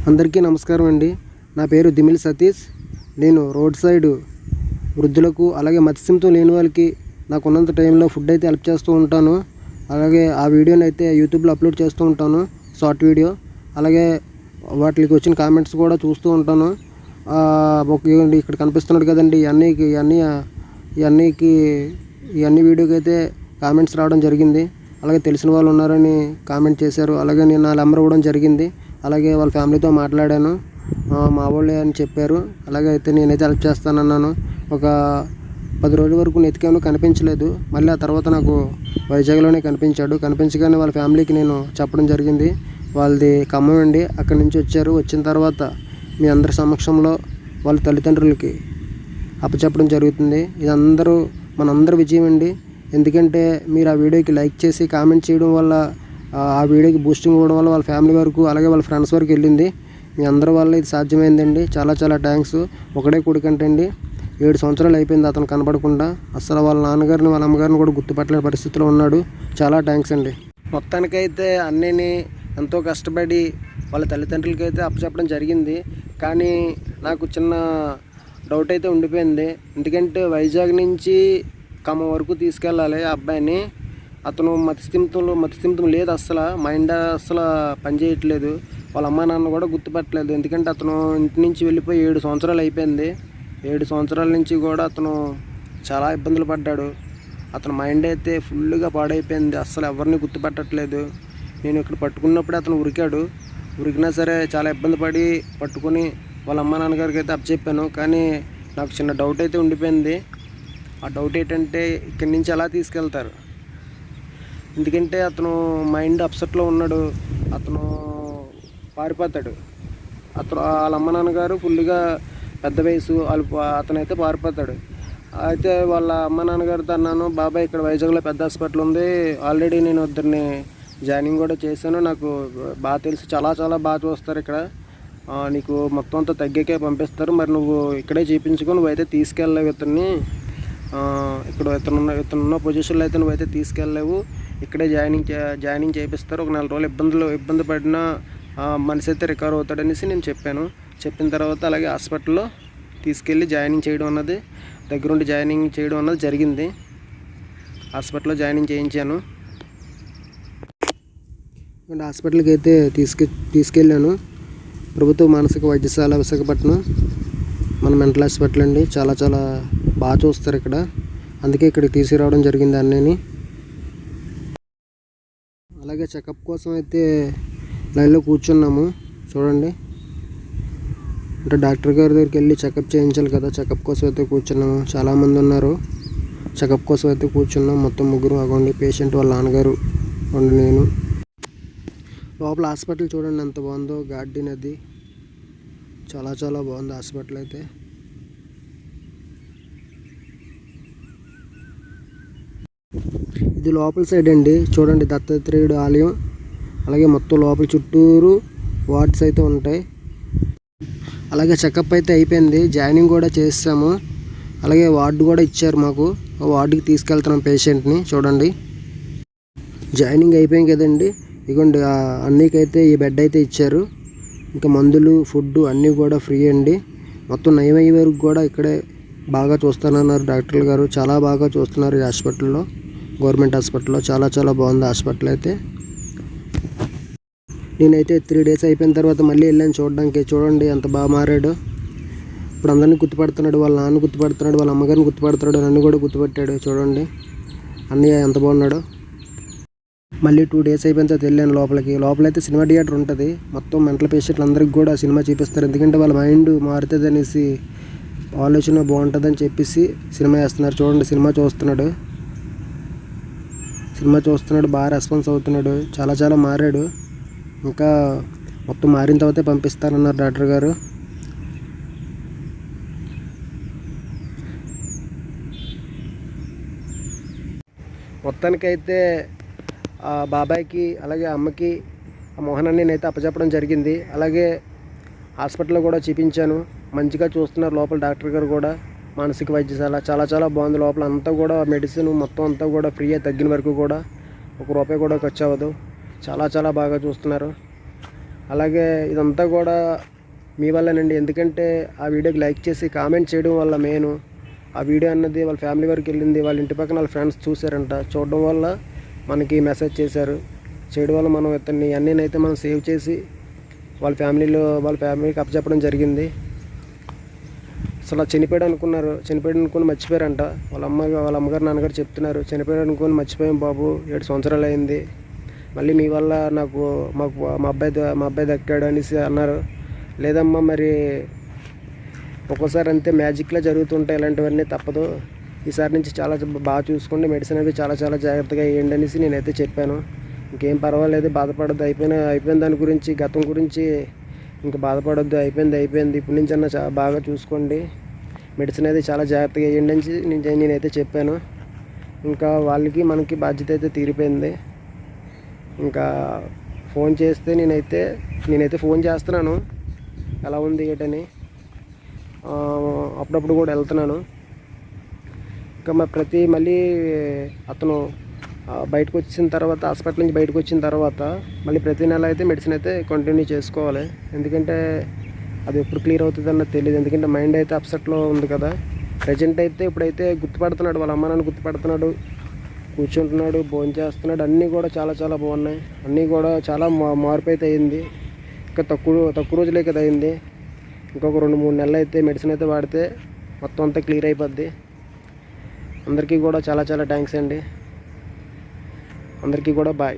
అందరికీ నమస్కారం అండి. నా పేరు దిమిలి సతీష్. నేను రోడ్ సైడ్ వృద్ధులకు అలాగే మత్స్యంతో లేని వాళ్ళకి నాకున్నంత టైంలో ఫుడ్ అయితే హెల్ప్ చేస్తూ ఉంటాను. అలాగే ఆ వీడియోని అయితే యూట్యూబ్లో అప్లోడ్ చేస్తూ ఉంటాను, షార్ట్ వీడియో. అలాగే వాటికి వచ్చిన కామెంట్స్ కూడా చూస్తూ ఉంటాను. ఇక్కడ కనిపిస్తున్నాడు కదండి, ఇవన్నీ వీడియోకి అయితే కామెంట్స్ రావడం జరిగింది. అలాగే తెలిసిన వాళ్ళు ఉన్నారని కామెంట్ చేశారు. అలాగే నేను నా నెంబర్ ఇవ్వడం జరిగింది. అలాగే వాళ్ళ ఫ్యామిలీతో మాట్లాడాను, మా వాళ్ళే అని చెప్పారు. అలాగే అయితే నేనైతే హెల్ప్ చేస్తానన్నాను. ఒక 10 రోజుల వరకు నెతికాను, కనిపించలేదు. మళ్ళీ ఆ తర్వాత నాకు వైజాగ్లోనే కనిపించగానే వాళ్ళ ఫ్యామిలీకి నేను చెప్పడం జరిగింది. వాళ్ళది ఖమ్మం అండి, అక్కడి నుంచి వచ్చారు. వచ్చిన తర్వాత మీ అందరి సమక్షంలో వాళ్ళ తల్లిదండ్రులకి అప్పచెప్పడం జరుగుతుంది. ఇది మనందరి విజయం అండి. ఎందుకంటే మీరు ఆ వీడియోకి లైక్ చేసి కామెంట్ చేయడం వల్ల, ఆ వీడియోకి బూస్టింగ్ ఇవ్వడం వల్ల వాళ్ళ ఫ్యామిలీ వరకు అలాగే వాళ్ళ ఫ్రెండ్స్ వరకు వెళ్ళింది. మీ అందరి వల్ల ఇది సాధ్యమైందండి. చాలా చాలా థ్యాంక్స్. ఒకడే కొడుకంటండి, 7 సంవత్సరాలు అయిపోయింది అతను కనపడకుండా. అసలు వాళ్ళ నాన్నగారిని వాళ్ళ అమ్మగారిని కూడా గుర్తుపట్టలేని పరిస్థితిలో ఉన్నాడు. చాలా థ్యాంక్స్ అండి. మొత్తానికైతే అన్నయ్యని ఎంతో కష్టపడి వాళ్ళ తల్లిదండ్రులకి అయితే అప్పచెప్పడం జరిగింది. కానీ నాకు చిన్న డౌట్ అయితే ఉండిపోయింది. ఎందుకంటే వైజాగ్ నుంచి ఖమ్మం వరకు తీసుకెళ్ళాలి ఆ అబ్బాయిని. అతను మతిస్థిమితం లేదు, అసలు మైండ్ అసలు పనిచేయట్లేదు. వాళ్ళ అమ్మా నాన్న కూడా గుర్తుపట్టలేదు. ఎందుకంటే అతను ఇంటి నుంచి వెళ్ళిపోయి 7 సంవత్సరాలు అయిపోయింది. 7 సంవత్సరాల నుంచి కూడా అతను చాలా ఇబ్బందులు పడ్డాడు. అతని మైండ్ అయితే ఫుల్గా పాడైపోయింది. అస్సలు ఎవరిని గుర్తుపట్టట్లేదు. నేను ఇక్కడ పట్టుకున్నప్పుడే అతను ఉరికినా సరే చాలా ఇబ్బంది పడి పట్టుకుని వాళ్ళ అమ్మా నాన్నగారికి అయితే అప్పచెప్పాను. కానీ నాకు చిన్న డౌట్ అయితే ఉండిపోయింది. ఆ డౌట్ ఏంటంటే ఇక్కడి నుంచి ఎలా తీసుకెళ్తారు? ఎందుకంటే అతను మైండ్ అప్సెట్లో ఉన్నాడు. అతను పారిపోతాడు. వాళ్ళ అమ్మ నాన్నగారు ఫుల్గా పెద్ద వయసు, అతనైతే పారిపోతాడు. అయితే వాళ్ళ అమ్మ నాన్నగారితో అన్నాను, బాబాయ్ ఇక్కడ వైజాగ్లో పెద్ద హాస్పిటల్ ఉంది, ఆల్రెడీ నేను ఇద్దరిని జాయినింగ్ కూడా చేశాను, నాకు బాగా తెలుసు, చాలా చాలా బాగా చూస్తారు ఇక్కడ, నీకు మొత్తం అంతా తగ్గాకే పంపిస్తారు, మరి నువ్వు ఇక్కడే చేయించుకొని నువ్వైతే తీసుకెళ్ళలేవు ఇతన్ని, ఇక్కడ ఇతనున్న పొజిషన్లో అయితే నువ్వైతే తీసుకెళ్ళలేవు, ఇక్కడే జాయినింగ్ చేపిస్తారు, ఒక 4 రోజులు ఇబ్బంది పడినా మనిషి అయితే రికవర్ అవుతాడనేసి నేను చెప్పాను. చెప్పిన తర్వాత అలాగే హాస్పిటల్లో తీసుకెళ్ళి జాయినింగ్ చేయడం అన్నది, దగ్గరుండి జాయినింగ్ చేయడం అన్నది జరిగింది. హాస్పిటల్లో జాయినింగ్ చేయించాను. అండ్ హాస్పిటల్కి అయితే తీసుకెళ్ళాను. ప్రభుత్వ మానసిక వైద్యశాల విశాఖపట్నం, మన మెంటల్ హాస్పిటల్ అండి. చాలా చాలా బాగా చూస్తారు ఇక్కడ, అందుకే ఇక్కడికి తీసుకురావడం జరిగింది అన్నయ్యని. అలాగే చెకప్ కోసం అయితే లైన్లో కూర్చున్నాము చూడండి. అంటే డాక్టర్ గారి దగ్గరికి వెళ్ళి చెకప్ చేయించాలి కదా, చెకప్ కోసం అయితే కూర్చున్నాము. చాలామంది ఉన్నారు, చెకప్ కోసం అయితే కూర్చున్నాం. మొత్తం 3 అగోండి, పేషెంట్ వాళ్ళ నాన్నగారు అండి, నేను. లోపల హాస్పిటల్ చూడండి ఎంత బాగుందో, గార్డెన్ అది చాలా చాలా బాగుంది హాస్పిటల్ అయితే. ఇది లోపల సైడ్ అండి, చూడండి దత్తాత్రేయుడు ఆలయం. అలాగే మొత్తం లోపల చుట్టూరు వార్డ్స్ అయితే ఉంటాయి. అలాగే చెకప్ అయితే అయిపోయింది, జాయినింగ్ కూడా చేసాము. అలాగే వార్డు కూడా ఇచ్చారు మాకు, వార్డుకి తీసుకెళ్తున్నాం పేషెంట్ని. చూడండి జాయినింగ్ అయిపోయింది కదండి, ఇదిగోండి అన్నికైతే ఈ బెడ్ అయితే ఇచ్చారు. ఇంకా మందులు, ఫుడ్ అన్నీ కూడా ఫ్రీ అండి. మొత్తం నయమయ్యే వరకు కూడా ఇక్కడే బాగా చూస్తానన్నారు డాక్టర్లు గారు. చాలా బాగా చూస్తున్నారు ఈ హాస్పిటల్లో, గవర్నమెంట్ హాస్పిటల్లో. చాలా చాలా బాగుంది హాస్పిటల్ అయితే. నేనైతే 3 డేస్ అయిపోయిన తర్వాత మళ్ళీ వెళ్ళాను చూడడానికి. చూడండి ఎంత బాగా మారాడు. ఇప్పుడు అందరినీ గుర్తుపడుతున్నాడు, వాళ్ళ నాన్న గుర్తుపడుతున్నాడు, వాళ్ళ అమ్మగారిని గుర్తుపడుతున్నాడు, నన్ను కూడా గుర్తుపట్టాడు. చూడండి అన్నయ్య ఎంత బాగున్నాడు. మళ్ళీ 2 డేస్ అయిపోయిన తర్వాత వెళ్ళాను లోపలైతే సినిమా థియేటర్ ఉంటుంది. మొత్తం మెంటల్ పేషెంట్లు అందరికీ కూడా సినిమా చూపిస్తారు. ఎందుకంటే వాళ్ళ మైండ్ మారుతుంది అనేసి, ఆలోచన బాగుంటుందని చెప్పేసి సినిమా వేస్తున్నారు. చూడండి సినిమా చూస్తున్నాడు, బాగా రెస్పాన్స్ అవుతున్నాడు. చాలా చాలా మారాడు. ఇంకా మొత్తం మారిన తర్వాతే పంపిస్తానన్నారు డాక్టర్ గారు. మొత్తానికైతే బాబాయ్కి అలాగే అమ్మకి మోహన్ అన్నయ్యనైతే అప్పచెప్పడం జరిగింది. అలాగే హాస్పిటల్లో కూడా చూపించాను, మంచిగా చూస్తున్నారు లోపల డాక్టర్ గారు కూడా. మానసిక వైద్యశాల చాలా చాలా బాగుంది. లోపల అంతా కూడా మెడిసిన్ మొత్తం అంతా కూడా ఫ్రీ, తగ్గిన వరకు కూడా 1 రూపాయి కూడా ఖర్చు అవ్వదు. చాలా చాలా బాగా చూస్తున్నారు. అలాగే ఇదంతా కూడా మీ వల్లేనండి. ఎందుకంటే ఆ వీడియోకి లైక్ చేసి కామెంట్ చేయడం వల్ల మెయిన్ ఆ వీడియో అన్నది వాళ్ళ ఫ్యామిలీ వరకు వెళ్ళింది. వాళ్ళ ఇంటి పక్కన వాళ్ళ ఫ్రెండ్స్ చూసారంట. చూడడం వల్ల మనకి మెసేజ్ చేశారు. చేయడం వల్ల మనం ఇతన్ని అన్నీనైతే మనం సేవ్ చేసి వాళ్ళ ఫ్యామిలీకి అప్పచెప్పడం జరిగింది. అసలు చనిపోయాడు అనుకుని మర్చిపోయారంట. వాళ్ళ అమ్మగారు నాన్నగారు చెప్తున్నారు, చనిపోయాడు అనుకుని మర్చిపోయాం బాబు, 7 సంవత్సరాలు అయింది, మళ్ళీ మీ వల్ల మా అబ్బాయి దక్కాడు అనేసి అన్నారు. లేదమ్మా, మరి ఒక్కోసారి అంతే మ్యాజిక్లా జరుగుతుంటాయి, ఇలాంటివన్నీ తప్పదు. ఈసారి నుంచి చాలా బాగా చూసుకోండి, మెడిసిన్ అవి చాలా చాలా జాగ్రత్తగా వేయండి అనేసి నేనైతే చెప్పాను. ఇంకేం పర్వాలేదు, బాధపడద్దు, అయిపోయిన దాని గురించి, గతం గురించి ఇంకా బాధపడొద్దు, అయిపోయింది. ఇప్పటి నుంచి అన్న బాగా చూసుకోండి, మెడిసిన్ అయితే చాలా జాగ్రత్తగా వేయండి అని నేనైతే చెప్పాను. ఇంకా వాళ్ళకి మనకి బాధ్యత అయితే తీరిపోయింది. ఇంకా ఫోన్ చేస్తే నేనైతే ఫోన్ చేస్తున్నాను, ఎలా ఉంది ఏంటని. అప్పుడప్పుడు కూడా వెళ్తున్నాను. ఇంకా మళ్ళీ అతను బయటకు వచ్చిన తర్వాత, హాస్పిటల్ నుంచి బయటకు వచ్చిన తర్వాత మళ్ళీ ప్రతి నెల అయితే మెడిసిన్ అయితే కంటిన్యూ చేసుకోవాలి. ఎందుకంటే అది ఎప్పుడు క్లియర్ అవుతుంది అన్నది తెలియదు. ఎందుకంటే మైండ్ అయితే అప్సెట్లో ఉంది కదా. ప్రజెంట్ అయితే ఇప్పుడైతే గుర్తుపడుతున్నాడు, వాళ్ళ అమ్మ నాన్న గుర్తుపడుతున్నాడు, కూర్చుంటున్నాడు, భోజనం చేస్తున్నాడు. అన్నీ కూడా చాలా చాలా బాగున్నాయి. అన్నీ కూడా చాలా మార్పు అయితే అయింది. ఇంకా తక్కువ రోజులే కదా అయింది. ఇంకొక 2-3 నెలలు అయితే మెడిసిన్ అయితే వాడితే మొత్తం అంతా క్లియర్ అయిపోద్ది. అందరికీ కూడా చాలా చాలా థ్యాంక్స్ అండి. అందరికీ కూడా బాయ్.